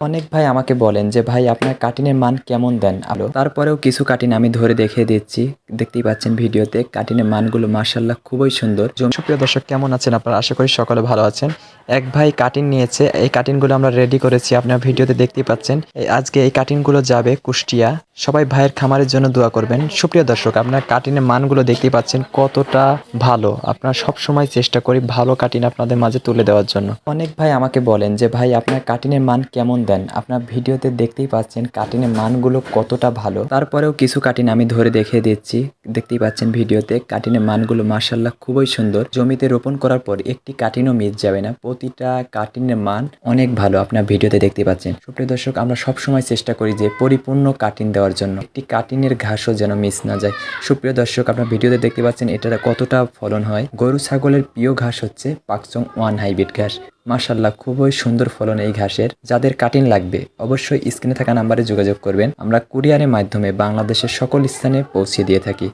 অনেক ভাই আমাকে বলেন যে ভাই আপনার কাটিনের মান কেমন দেন আলো। তারপরেও কিছু কাটিন আমি ধরে দেখিয়ে দিচ্ছি। দেখতেই পাচ্ছেন ভিডিওতে কাটিনের মানগুলো মাশাআল্লাহ খুবই সুন্দর। সুপ্রিয় দর্শক কেমন আছেন আপনারা? আশা করি সকলে ভালো আছেন। এক ভাই কাটিন নিয়েছে, এই কাটিনগুলো আমরা রেডি করেছি, আপনার ভিডিওতে দেখতেই পাচ্ছেন। আজকে এই কাটিনগুলো যাবে কুষ্টিয়া। সবাই ভাইয়ের খামারের জন্য দোয়া করবেন। সুপ্রিয় দর্শক আপনার কাটিনের মানগুলো দেখতেই পাচ্ছেন কতটা ভালো। আপনারা সবসময় চেষ্টা করি ভালো কাটিন আপনাদের মাঝে তুলে দেওয়ার জন্য। অনেক ভাই আমাকে বলেন যে ভাই আপনার কাটিনের মান কেমন দেন? আপনার ভিডিওতে দেখতেই পাচ্ছেন কাটিনের মানগুলো কতটা ভালো। তারপরেও কিছু কাটিন আমি ধরে দেখিয়ে দিচ্ছি। দেখতেই পাচ্ছেন ভিডিওতে কাটিনের মানগুলো মাশাআল্লাহ খুবই সুন্দর। জমিতে রোপণ করার পর একটি কাটিনও মিস যাবে না। প্রতিটা কাটিনের মান অনেক ভালো, আপনার ভিডিওতে দেখতে পাচ্ছেন। সুপ্রিয় দর্শক আমরা সবসময় চেষ্টা করি যে পরিপূর্ণ কাটিন দেওয়ার জন্য, একটি কাটিনের ঘাসও যেন মিস না যায়। সুপ্রিয় দর্শক আপনার ভিডিওতে দেখতে পাচ্ছেন এটা কতটা ফলন হয়। গরু ছাগলের প্রিয় ঘাস হচ্ছে পাকচং 1 হাইব্রিড ঘাস। মাশাআল্লাহ খুবই সুন্দর ফলন এই ঘাসের। যাদের কাটিন লাগবে অবশ্যই স্ক্রিনে থাকা নাম্বারে যোগাযোগ করবেন। আমরা কুরিয়ারের মাধ্যমে বাংলাদেশের সকল স্থানে পৌঁছে দিয়ে থাকি।